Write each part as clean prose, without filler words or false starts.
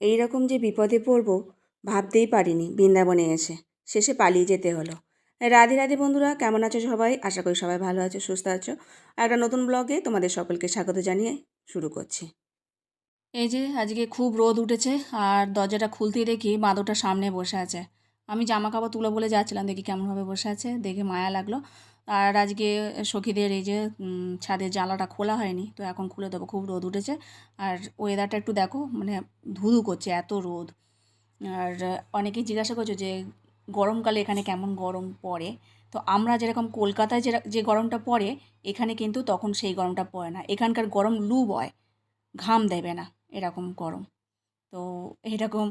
এই রকম যে বিপদে পড়ব ভাবতেই পারিনি বৃন্দাবনে এসে, শেষে পালিয়ে যেতে হলো। রাধে রাধে বন্ধুরা, কেমন আছো সবাই? আশা করি সবাই ভালো আছো, সুস্থ আছো। একটা নতুন ব্লগে তোমাদের সকলকে স্বাগত জানিয়ে শুরু করছি। এই যে আজকে খুব রোদ উঠেছে আর দরজাটা খুলতেই দেখি বাঁদরটা সামনে বসে আছে। আমি জামা কাপড় তুলো বলে যাচ্ছিলাম, দেখি কেমনভাবে বসে আছে, দেখে মায়া লাগলো। আর আজকে সখীদের এই যে ছাদের জানলাটা খোলা হয়নি, তো এখন খুলে দেবো। খুব রোদ উঠেছে আর ওয়েদারটা একটু দেখো, মানে ধুধু করছে, এত রোদ। আর অনেকেই জিজ্ঞাসা করছো যে গরমকালে এখানে কেমন গরম পড়ে। তো আমরা যেরকম কলকাতায় যে গরমটা পড়ে, এখানে কিন্তু তখন সেই গরমটা পড়ে না। এখানকার গরম লু বয়, ঘাম দেবে না, এরকম গরম। তো এরকম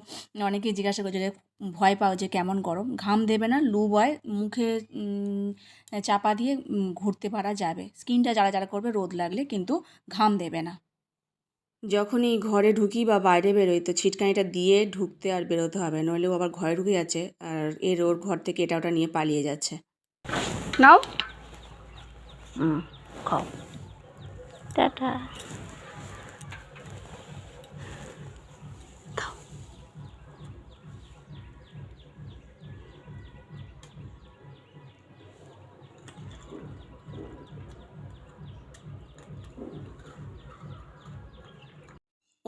অনেকেই জিজ্ঞাসা করছে যে ভয় পাও যে কেমন গরম। ঘাম দেবে না, লু বয়, মুখে চাপা দিয়ে ঘুরতে পারা যাবে। স্কিনটা যারা যারা করবে রোদ লাগলে, কিন্তু ঘাম দেবে না। যখনই ঘরে ঢুকি বা বাইরে বেরোই, তো ছিটকানিটা দিয়ে ঢুকতে আর বেরোতে হবে, নইলেও আবার ঘরে ঢুকে যাচ্ছে আর ওর ঘর থেকে এটা ওটা নিয়ে পালিয়ে যাচ্ছে। নাও, খাও, টাটা।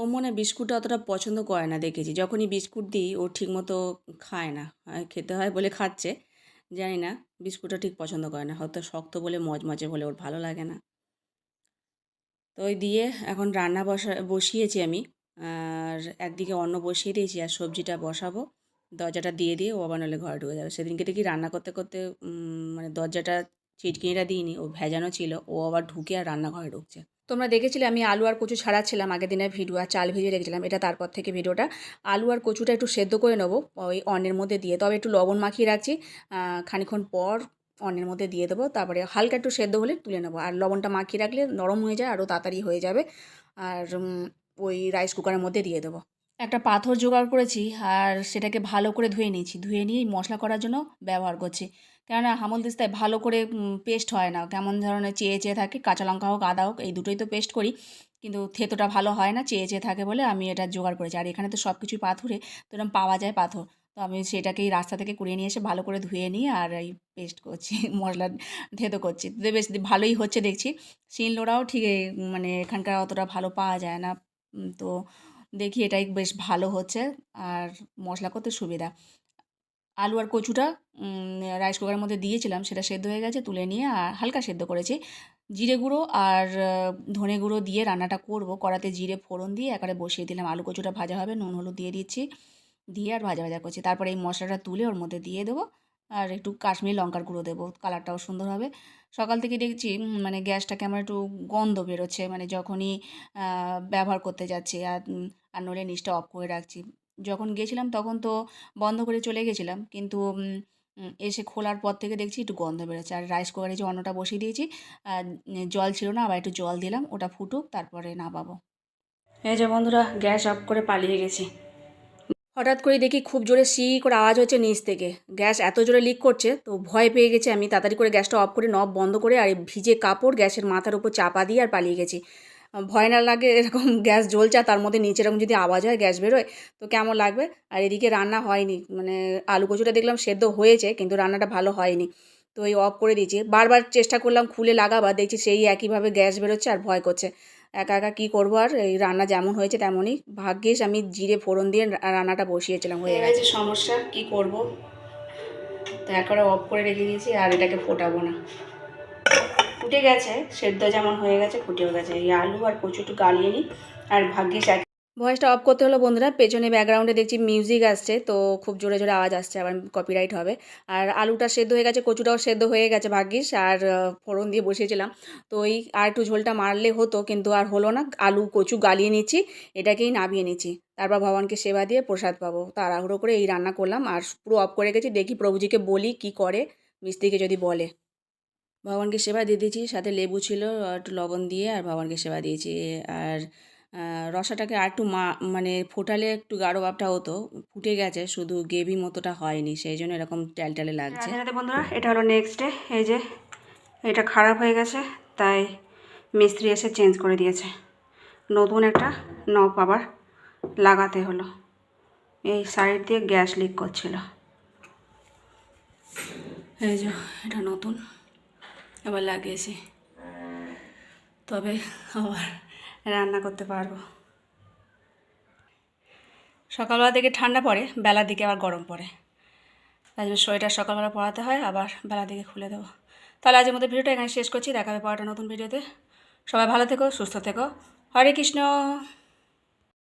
ও মনে বিস্কুটটা অতটা পছন্দ করে না, দেখেছি। যখনই বিস্কুট দিই ও ঠিকমতো খায় না। খেতে হয় বলে খাচ্ছে, জানি না, বিস্কুটটা ঠিক পছন্দ করে না। হয়তো শক্ত বলে, মজমজে বলে ওর ভালো লাগে না। তো ওই দিয়ে এখন রান্না বসিয়েছি আমি। আর একদিকে অন্ন বসিয়ে দিয়েছি আর সবজিটা বসাবো। দরজাটা দিয়ে ও আবার নাহলে ঘরে ঢুকে যাবে। সেদিনকে দেখি রান্না করতে করতে মানে দরজাটা ছিটকিনিটা দিইনি, ও ভেজানো ছিল, ও আবার ঢুকে আর রান্নাঘরে ঢুকছে। তোমরা দেখেছিলে আমি আলু আর কচু ছাড়াচ্ছিলাম আগের দিনের ভিডিও, আর চাল ভিজিয়ে রেখেছিলাম, এটা তারপর থেকে ভিডিওটা। আলু আর কচুটা একটু সেদ্ধ করে নেবো ওই অন্নের মধ্যে দিয়ে, তবে একটু লবণ মাখিয়ে রাখছি। খানিক্ষণ পর অন্নের মধ্যে দিয়ে দেবো, তারপরে হালকা একটু সেদ্ধ হলে তুলে নেবো। আর লবণটা মাখিয়ে রাখলে নরম হয়ে যায়, আরও তাড়াতাড়ি হয়ে যাবে। আর ওই রাইস কুকারের মধ্যে দিয়ে দেবো। একটা পাথর জোগাড় করেছি আর সেটাকে ভালো করে ধুয়ে নিয়েছি। ধুয়ে নিয়ে মশলা করার জন্য ব্যবহার করছি। কেননা হামলদিস্তায় ভালো করে পেস্ট হয় না, কেমন ধরনের চেয়ে চেয়ে থাকে। কাঁচা লঙ্কা হোক, আদা হোক, এই দুটোই তো পেস্ট করি, কিন্তু থেতোটা ভালো হয় না, চেয়ে চেয়ে থাকে বলে আমি এটা জোগাড় করেছি। আর এখানে তো সব কিছুই পাথরে, তো এরকম পাওয়া যায় পাথর। তো আমি সেটাকেই রাস্তা থেকে কুড়িয়ে নিয়ে এসে ভালো করে ধুয়ে নিয়ে আর এই পেস্ট করছি, মশলা থেতো করছি। তো বেশ ভালোই হচ্ছে দেখছি। শিলনোড়াও ঠিক মানে এখানকার অতটা ভালো পাওয়া যায় না। তো দেখি এটাই বেশ ভালো হচ্ছে আর মশলা করতে সুবিধা। আলু আর কচুটা রাইস কুকারের মধ্যে দিয়েছিলাম, সেটা সেদ্ধ হয়ে গেছে, তুলে নিয়ে আর হালকা সেদ্ধ করেছি। জিরে গুঁড়ো আর ধনে গুঁড়ো দিয়ে রান্নাটা করব। কড়াতে জিরে ফোড়ন দিয়ে একেবারে বসিয়ে দিলাম। আলু কচুটা ভাজা হবে, নুন হলুদ দিয়ে দিচ্ছি, দিয়ে আর ভাজা ভাজা করছি। তারপরে এই মশলাটা তুলে ওর মধ্যে দিয়ে দেবো আর একটু কাশ্মীরি লঙ্কার গুঁড়ো দেবো, কালারটাও সুন্দর হবে। সকাল থেকে দেখছি মানে গ্যাসটা কেমন একটু গন্ধ বেরোচ্ছে, মানে যখনই ব্যবহার করতে যাচ্ছি। আর নইলে নিচটা অফ করে রাখছি। যখন গেছিলাম তখন তো বন্ধ করে চলে গেছিলাম, কিন্তু এসে খোলার পর থেকে দেখছি একটু গন্ধ বেরোচ্ছে। আর রাইস কুকারে যে অন্নটা বসিয়ে দিয়েছি, জল ছিল না, আবার একটু জল দিলাম, ওটা ফুটুক, তারপরে নামাবো। এই যে বন্ধুরা, গ্যাস অফ করে পালিয়ে গেছি। হঠাৎ করে দেখি খুব জোরে করে আওয়াজ হচ্ছে নিচ থেকে। গ্যাস এত জোরে লিক করছে, তো ভয় পেয়ে গেছি আমি। তাড়াতাড়ি করে গ্যাসটা অফ করে নব বন্ধ করে আর এই ভিজে কাপড় গ্যাসের মাথার উপর চাপা দিয়ে আর পালিয়ে গেছি। ভয় না লাগে এরকম গ্যাস জ্বলছে আর তার মধ্যে নিচে এরকম যদি আওয়াজ হয়, গ্যাস বেরোয়, তো কেমন লাগবে। আর এদিকে রান্না হয়নি, মানে আলু কচুটা দেখলাম সেদ্ধ হয়েছে, কিন্তু রান্নাটা ভালো হয়নি। তো এই অফ করে দিয়েছি। বারবার চেষ্টা করলাম খুলে লাগাবার, দেখছি সেই একইভাবে গ্যাস বেরোচ্ছে আর ভয় করছে। একা একা কী করবো আর, এই রান্না যেমন হয়েছে তেমনই। ভাগ্যিস আমি জিরে ফোড়ন দিয়ে রান্নাটা বসিয়েছিলাম, হয়ে গেছে। সমস্যা কি করব, তো একবারে অফ করে রেখে দিয়েছি আর এটাকে ফোটাবো না। ফুটে গেছে, সেদ্ধ যেমন হয়ে গেছে, ফুটেও গেছে। এই আলু আর কচু একটু গালিয়ে নিই আর ভাগ্যিস। ভয়েসটা অফ করতে হলো বন্ধুরা, পেছনে ব্যাকগ্রাউন্ডে দেখছি মিউজিক আসছে, তো খুব জোরে জোরে আওয়াজ আসছে, আবার কপিরাইট হবে। আর আলুটা সেদ্ধ হয়ে গেছে, কচুটাও সেদ্ধ হয়ে গেছে ভাগ্যিস। আর ফোড়ন দিয়ে বসিয়েছিলাম, তো ওই আর একটু ঝোলটা মারলে হতো, কিন্তু আর হলো না। আলু কচু গালিয়ে নিচ্ছি, এটাকেই নামিয়ে নিচ্ছি, তারপর ভগবানকে সেবা দিয়ে প্রসাদ পাবো। তাড়াহুড়ো করে এই রান্না করলাম আর পুরো অফ করে গেছি। দেখি প্রভুজিকে বলি কি করে, মিস্ত্রিকে যদি বলে। ভগবানকে সেবা দিয়ে দিয়েছি, সাথে লেবু ছিল, একটু লবণ দিয়ে আর ভগবানকে সেবা দিয়েছি। আর রসাটাকে আর একটু মানে ফোটালে একটু গাঢ় ভাবটা হতো, ফুটে গেছে, শুধু গ্রেভি মতোটা হয়নি, সেই জন্য এরকম ট্যালট্যালে লাগছে। রাতে বন্ধুরা, এটা হলো নেক্সট ডে। এই যে এটা খারাপ হয়ে গেছে, তাই মিস্ত্রি এসে চেঞ্জ করে দিয়েছে। নতুন একটা নব আবার লাগাতে হলো। এই সাইড দিয়ে গ্যাস লিক করছিল। এই যে এটা নতুন এবার লাগিয়েছি, তবে আবার রান্না করতে পারবো। সকালবেলা দিকে ঠান্ডা পড়ে, বেলার দিকে আবার গরম পড়ে, তাই জন্য সোয়েটার সকালবেলা পরাতে হয়, আবার বেলার দিকে খুলে দেবো। তাহলে আজকের মধ্যে ভিডিওটা এখানে শেষ করছি, দেখা হবে পরেরটা নতুন ভিডিওতে। সবাই ভালো থেকো, সুস্থ থেকো। হরে কৃষ্ণ।